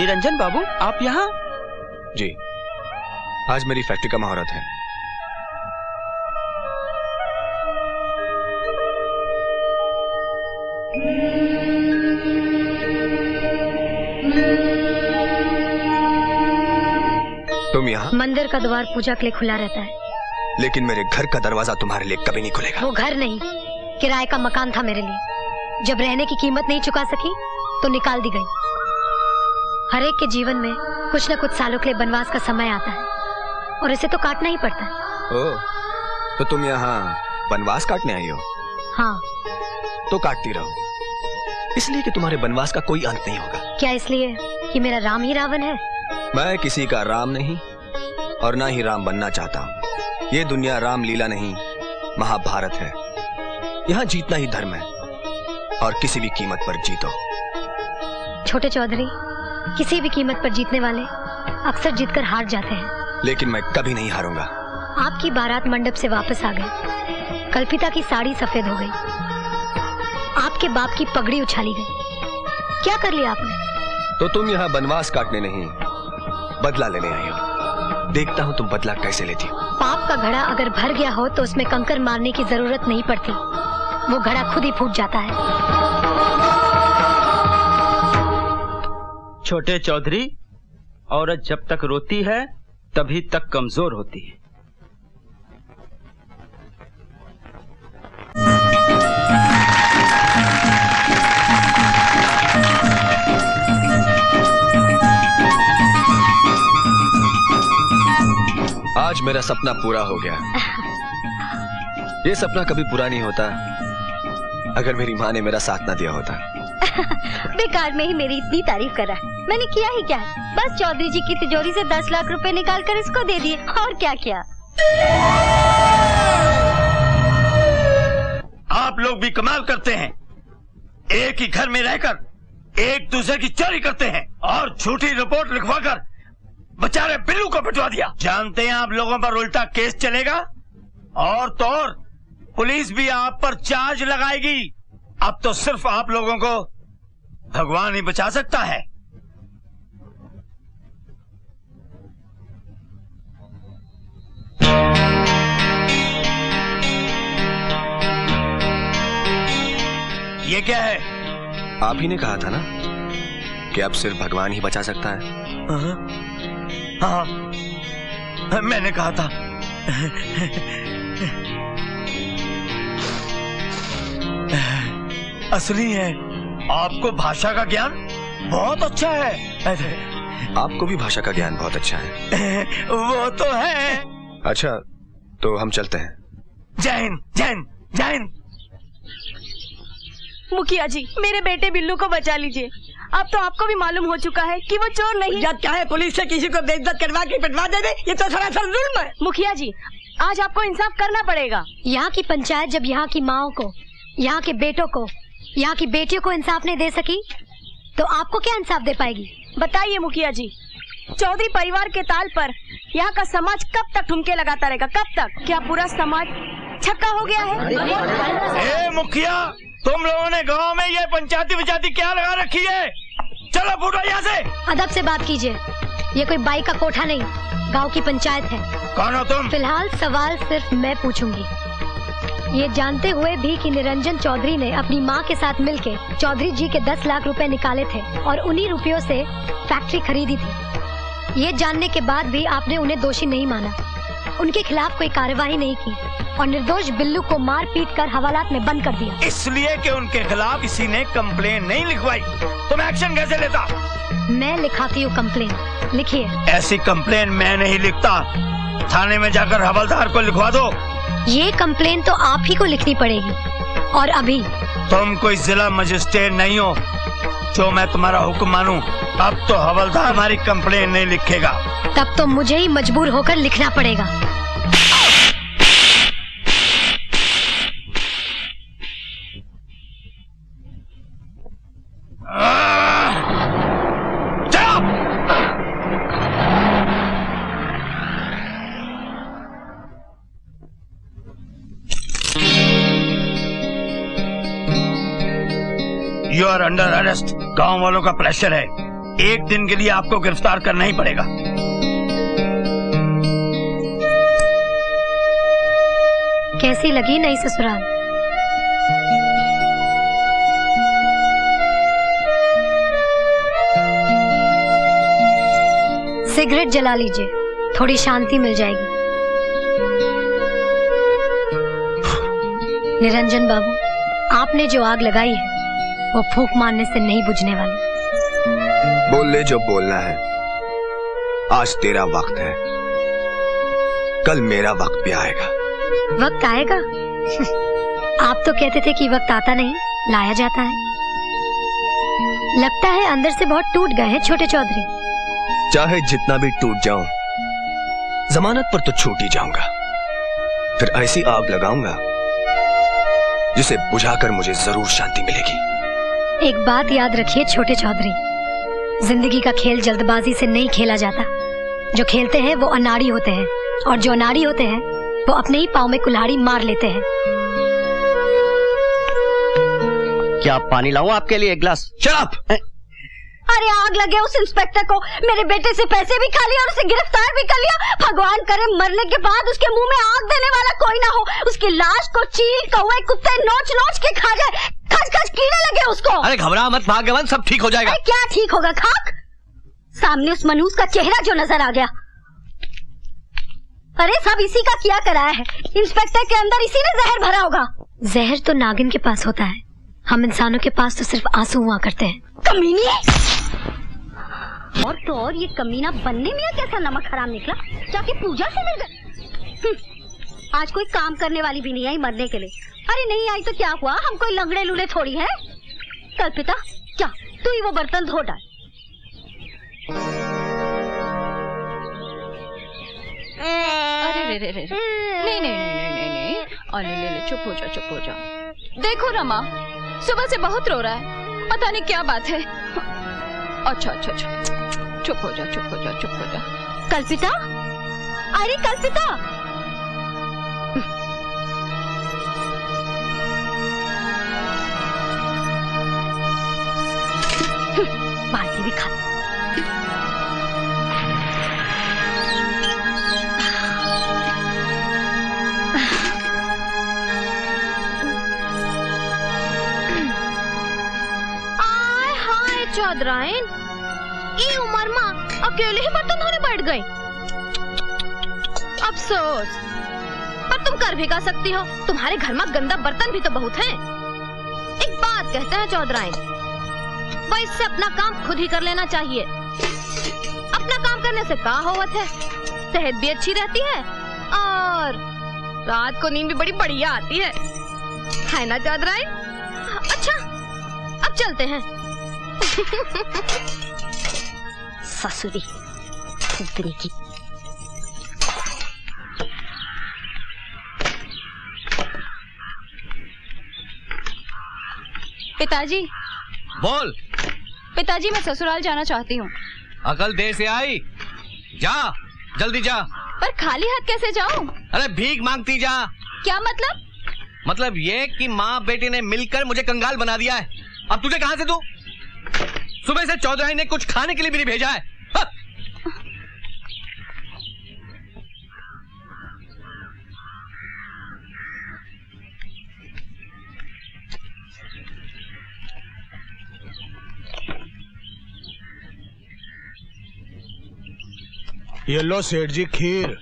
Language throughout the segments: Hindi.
निरंजन बाबू, आप यहाँ? जी, आज मेरी फैक्ट्री का मुहूर्त है। तुम यहाँ? मंदिर का द्वार पूजा के लिए खुला रहता है, लेकिन मेरे घर का दरवाजा तुम्हारे लिए कभी नहीं खुलेगा। वो घर नहीं, किराए का मकान था मेरे लिए। जब रहने की कीमत नहीं चुका सकी तो निकाल दी गई। हर एक के जीवन में कुछ न कुछ सालों के लिए बनवास का समय आता है और इसे तो काटना ही पड़ता है। ओह, तो तुम यहाँ बनवास काटने आई हो? हाँ। तो काटती रहो, इसलिए कि तुम्हारे बनवास का कोई अंत नहीं होगा। क्या इसलिए कि मेरा राम ही रावण है? मैं किसी का राम नहीं और ना ही राम बनना चाहता हूँ। ये दुनिया राम लीला नहीं, महाभारत है। यहाँ जीतना ही धर्म है और किसी भी कीमत पर जीतो। छोटे चौधरी, किसी भी कीमत पर जीतने वाले अक्सर जीतकर हार जाते हैं। लेकिन मैं कभी नहीं हारूंगा। आपकी बारात मंडप से वापस आ गई। कल्पिता की साड़ी सफेद हो गई। आपके बाप की पगड़ी उछाली गई। क्या कर लिया आपने? तो तुम यहाँ बनवास काटने नहीं, बदला लेने आई हो। देखता हूँ तुम बदला कैसे लेती हो। पाप का घड़ा अगर भर गया हो तो उसमें कंकर मारने की जरूरत नहीं पड़ती, वो घड़ा खुद ही फूट जाता है। छोटे चौधरी, औरत जब तक रोती है तभी तक कमजोर होती है। आज मेरा सपना पूरा हो गया। ये सपना कभी पूरा नहीं होता अगर मेरी माँ ने मेरा साथ ना दिया होता। बेकार में ही मेरी इतनी तारीफ कर रहा है। मैंने किया ही क्या? बस चौधरी जी की तिजोरी से 10 लाख रुपए निकाल कर इसको दे दिए, और क्या किया। आप लोग भी कमाल करते हैं। एक ही घर में रहकर एक दूसरे की चोरी करते हैं और झूठी रिपोर्ट लिखवाकर बेचारे बिल्लू को पिटवा दिया। जानते हैं आप लोगों पर उल्टा केस चलेगा और तो और पुलिस भी आप पर चार्ज लगाएगी। अब तो सिर्फ आप लोगों को भगवान ही बचा सकता है। ये क्या है? आप ही ने कहा था ना कि अब सिर्फ भगवान ही बचा सकता है। हाँ, मैंने कहा था। असली है। आपको भाषा का ज्ञान बहुत अच्छा है। आपको भी भाषा का ज्ञान बहुत अच्छा है। वो तो है। अच्छा, तो हम चलते हैं। जय हिंद, जय हिंद, जय हिंद। मुखिया जी, मेरे बेटे बिल्लू को बचा लीजिए। अब तो आपको भी मालूम हो चुका है कि वो चोर नहीं। या क्या है, पुलिस से किसी को बेइज्जत करवा के पिटवा दे दे, ये तो सरासर जुल्म है। मुखिया जी, आज आपको इंसाफ करना पड़ेगा। यहाँ की पंचायत जब यहाँ की माओ को, यहाँ के बेटों को, यहाँ की बेटियों को इंसाफ नहीं दे सकी तो आपको क्या इंसाफ दे पाएगी? बताइए मुखिया जी, चौधरी परिवार के ताल पर यहाँ का समाज कब तक ठुमके लगाता रहेगा? कब तक? क्या पूरा समाज छक्का हो गया है? ए मुखिया, तुम लोगों ने गांव में ये पंचायती विचायती क्या लगा रखी है? चलो फूटो यहाँ से। अदब से बात कीजिए, ये कोई बाई का कोठा नहीं, गांव की पंचायत है। कौन हो तुम? फिलहाल सवाल सिर्फ मैं पूछूंगी, ये जानते हुए भी कि निरंजन चौधरी ने अपनी मां के साथ मिलके चौधरी जी के 10 लाख रुपए निकाले थे और उन्हीं रुपयों से फैक्ट्री खरीदी थी। ये जानने के बाद भी आपने उन्हें दोषी नहीं माना, उनके खिलाफ कोई कार्यवाही नहीं की और निर्दोष बिल्लू को मार पीट कर हवालात में बंद कर दिया। इसलिए कि उनके खिलाफ किसी ने कंप्लेन नहीं लिखवाई। तुम एक्शन कैसे लेता? मैं लिखाती हूँ कंप्लेन, लिखिए। ऐसी कंप्लेन मैं नहीं लिखता, थाने में जाकर हवलदार को लिखवा दो। ये कंप्लेन तो आप ही को लिखनी पड़ेगी, और अभी। तुम कोई जिला मजिस्ट्रेट नहीं हो जो मैं तुम्हारा हुक्म मानूं। अब तो हवलदार हमारी कंप्लेन नहीं लिखेगा। तब तो मुझे ही मजबूर होकर लिखना पड़ेगा। You are under arrest. गाँव वालों का प्रेशर है, एक दिन के लिए आपको गिरफ्तार करना ही पड़ेगा। कैसी लगी नई ससुराल? सिगरेट जला लीजिए, थोड़ी शांति मिल जाएगी। निरंजन बाबू, आपने जो आग लगाई है वो फूंक मारने से नहीं बुझने वाली। बोल ले जो बोलना है। आज तेरा वक्त है, कल मेरा वक्त भी आएगा। वक्त आएगा? आप तो कहते थे कि वक्त आता नहीं, लाया जाता है। लगता है अंदर से बहुत टूट गए हैं छोटे चौधरी। चाहे जितना भी टूट जाऊं, जमानत पर तो छूट ही जाऊंगा। फिर ऐसी आग लगाऊंगा जिसे बुझाकर मुझे जरूर शांति मिलेगी। एक बात याद रखिए छोटे चौधरी, जिंदगी का खेल जल्दबाजी से नहीं खेला जाता। जो खेलते हैं वो अनाड़ी होते हैं, और जो अनाड़ी होते हैं वो अपने ही पाँव में कुल्हाड़ी मार लेते हैं। क्या पानी लाऊं आपके लिए एक गिलास? शराब। अरे आग लगे उस इंस्पेक्टर को, मेरे बेटे से पैसे भी खा लिए और उसे गिरफ्तार भी कर लिया। भगवान करे मरने के बाद उसके मुंह में आग देने वाला कोई ना हो। उसकी लाश को चील कौवे कुत्ते नोच नोच के खा जाए, खच खच कीड़े लगे उसको। अरे घबरा मत भाग्यवान, सब ठीक हो जाएगा। अरे क्या ठीक होगा खाक? सामने उस मनूस का चेहरा जो नजर आ गया। अरे सब इसी का किया कराया है। इंस्पेक्टर के अंदर इसी ने जहर भरा होगा। जहर तो नागिन के पास होता है, हम इंसानों के पास तो सिर्फ आंसू हुआ करते हैं। कमीनी! और तो और ये कमीना बनने में कैसा नमक हराम निकला, जाके पूजा से मिल गए। आज कोई काम करने वाली भी नहीं आई मरने के लिए। अरे नहीं आई तो क्या हुआ, हम कोई लंगड़े लूले थोड़ी है। कल्पिता क्या तू ही वो बर्तन धो डाल। अरे रे नहीं नहीं नहीं नहीं नहीं नहीं, अरे ले चुप हो जा चुप हो जा। देखो रमा सुबह से बहुत रो रहा है, पता नहीं क्या बात है। अच्छा अच्छा अच्छा, चुप हो जा चुप हो जा चुप हो जा। कल्पिता, अरे कल्पिता, बाल्टी भी खा। चौधराइन, ई उम्र में अकेले ही बर्तन धोने बैठ गई। अफसोस, पर तुम कर भी का सकती हो, तुम्हारे घर में गंदा बर्तन भी तो बहुत हैं। एक बात कहते हैं चौधराइन, भाई इससे अपना काम खुद ही कर लेना चाहिए। अपना काम करने से क्या होवत है, सेहत भी अच्छी रहती है और रात को नींद भी बड़ी बढ़िया आती है ना चौधराइन? अच्छा अब चलते हैं। ससुरी उतरी की। पिताजी। बोल। पिताजी मैं ससुराल जाना चाहती हूँ। अकल देर से आई, जा जल्दी जा। पर खाली हाथ कैसे जाऊँ? अरे भीख मांगती जा। क्या मतलब? मतलब ये कि माँ बेटी ने मिलकर मुझे कंगाल बना दिया है। अब तुझे कहाँ से दूं? सुबह से चौधरी ने कुछ खाने के लिए भी नहीं भेजा है। ये लो सेठ जी खीर।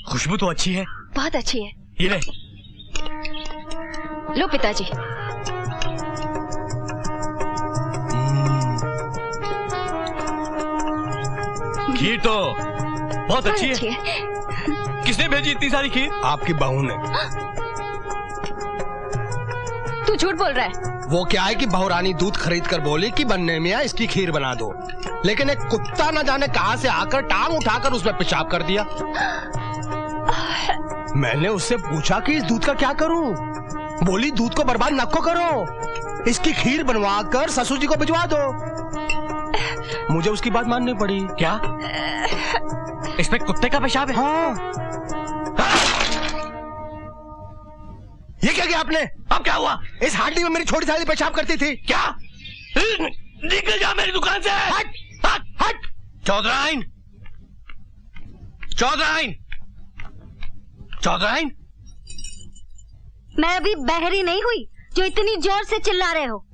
खुशबू तो अच्छी है। बहुत अच्छी है। ये ले। लो पिताजी। खीर तो बहुत अच्छी है। किसने भेजी इतनी सारी खीर? आपकी बहू ने। तू झूठ बोल रहा है। वो क्या है कि बहुरानी दूध खरीद कर बोली कि बनने में इसकी खीर बना दो, लेकिन एक कुत्ता न जाने कहां से आकर टांग उठाकर उसमें पेशाब कर दिया। मैंने उससे पूछा कि इस दूध का क्या करूं? बोली दूध को बर्बाद न करो, इसकी खीर बनवा कर ससुर जी को भिजवा दो। मुझे उसकी बात माननी पड़ी। क्या इसमें कुत्ते का पेशाब है? हाँ। ये क्या दिया आपने। अब क्या हुआ? इस हांडी में मेरी छोटी साली पेशाब करती थी। क्या? निकल जा मेरी दुकान से। हट हट हट। चौधराइन, चौधराइन, चौधराइन, मैं अभी बहरी नहीं हुई जो इतनी जोर से चिल्ला रहे हो।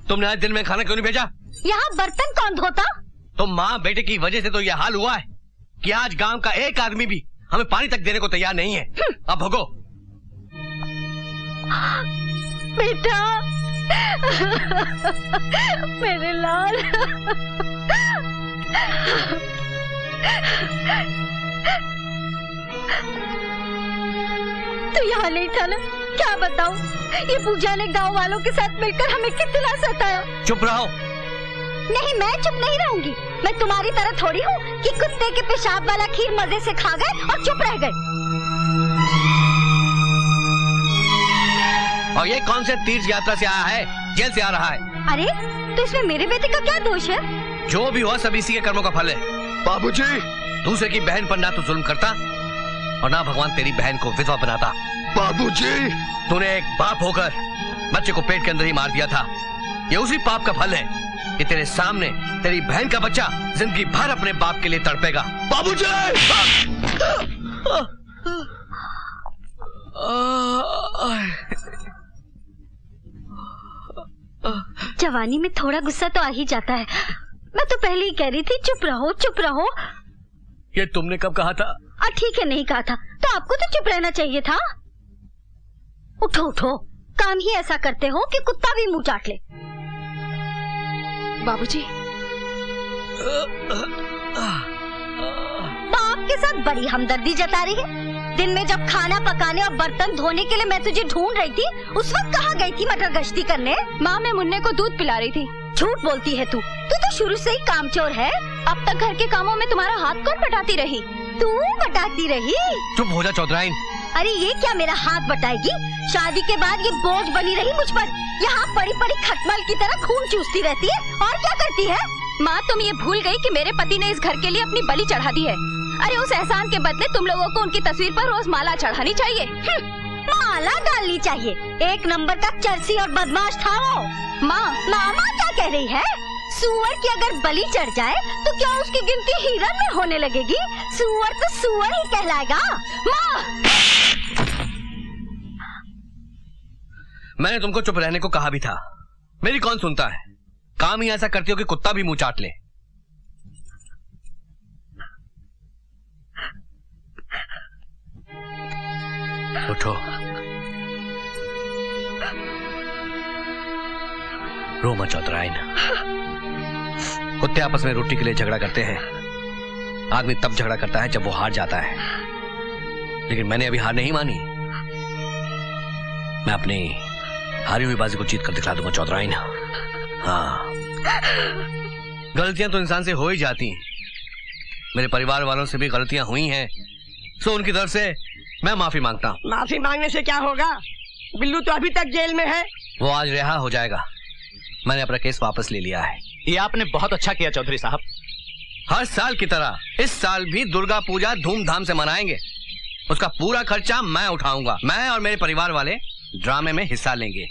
तुमने आज दिन में खाना क्यों नहीं भेजा? यहाँ बर्तन कौन धोता? तो माँ बेटे की वजह से तो यह हाल हुआ है कि आज गांव का एक आदमी भी हमें पानी तक देने को तैयार नहीं है। अब भोगो। बेटा, मेरे लाल। तो यहाँ नहीं था ना? क्या बताऊं, ये पूजा ने गांव वालों के साथ मिलकर हमें कितना सताया। चुप रहो। नहीं, मैं चुप नहीं रहूंगी। मैं तुम्हारी तरह थोड़ी हूँ कि कुत्ते के पेशाब वाला खीर मजे से खा गए और चुप रह गए। और ये कौन से तीर्थ यात्रा से आया है, जेल से आ रहा है? अरे तो इसमें मेरे बेटे का क्या दोष है? जो भी हुआ सब इसी के कर्मों का फल है। बाबूजी, दूसरे की बहन पर ना तो जुल्म करता और ना भगवान तेरी बहन को विधवा बनाता। बाबूजी, तूने एक बाप होकर बच्चे को पेट के अंदर ही मार दिया था। ये उसी पाप का फल है कि तेरे सामने तेरी बहन का बच्चा जिंदगी भर अपने बाप के लिए तड़पेगा। बाबूजी! जवानी में थोड़ा गुस्सा तो आ ही जाता है। मैं तो पहले ही कह रही थी चुप रहो चुप रहो। ये तुमने कब कहा था? ठीक है, नहीं कहा था तो आपको तो चुप रहना चाहिए था। उठो उठो, काम ही ऐसा करते हो कि कुत्ता भी मुंह चाट ले। बाबूजी, बाप के साथ बड़ी हमदर्दी जता रही है। दिन में जब खाना पकाने और बर्तन धोने के लिए मैं तुझे ढूंढ रही थी, उस वक्त कहाँ गई थी मटर गश्ती करने? माँ, मैं मुन्ने को दूध पिला रही थी। झूठ बोलती है तू तो शुरू से ही कामचोर है। अब तक घर के कामों में तुम्हारा हाथ कौन बटाती रही? तू बटाती रही? चुप हो जा चौधराइन। अरे ये क्या मेरा हाथ बटाएगी? शादी के बाद ये बोझ बनी रही मुझ पर। यहाँ पड़ी पड़ी खटमल की तरह खून चूसती रहती है और क्या करती है? माँ, तुम ये भूल गई कि मेरे पति ने इस घर के लिए अपनी बलि चढ़ा दी है। अरे उस एहसान के बदले तुम लोगों को उनकी तस्वीर पर रोज माला चढ़ानी चाहिए। माला डालनी चाहिए। एक नंबर का चरसी और बदमाश था वो। माँ, मामा क्या कह रही है? सुअर की अगर बलि चढ़ जाए तो क्या उसकी गिनती हिरन में होने लगेगी? सुअर तो सुअर ही कहलाएगा। माँ, मैंने तुमको चुप रहने को कहा भी था। मेरी कौन सुनता है? काम ही ऐसा करती हो कि कुत्ता भी मुंह चाट ले। उठो, रो मत चौधराइन। कुत्ते आपस में रोटी के लिए झगड़ा करते हैं। आदमी तब झगड़ा करता है जब वो हार जाता है, लेकिन मैंने अभी हार नहीं मानी। मैं अपनी हारी हुई बाजी को जीत कर दिखला दूंगा चौधराइन। हाँ, गलतियां तो इंसान से हो ही जाती हैं। मेरे परिवार वालों से भी गलतियां हुई हैं, सो उनकी तरफ से मैं माफी मांगता हूँ। माफी मांगने से क्या होगा? बिल्लू तो अभी तक जेल में है। वो आज रिहा हो जाएगा। मैंने अपना केस वापस ले लिया है। ये आपने बहुत अच्छा किया चौधरी साहब। हर साल की तरह इस साल भी दुर्गा पूजा धूमधाम से मनाएंगे। उसका पूरा खर्चा मैं उठाऊंगा। मैं और मेरे परिवार वाले ड्रामे में हिस्सा लेंगे।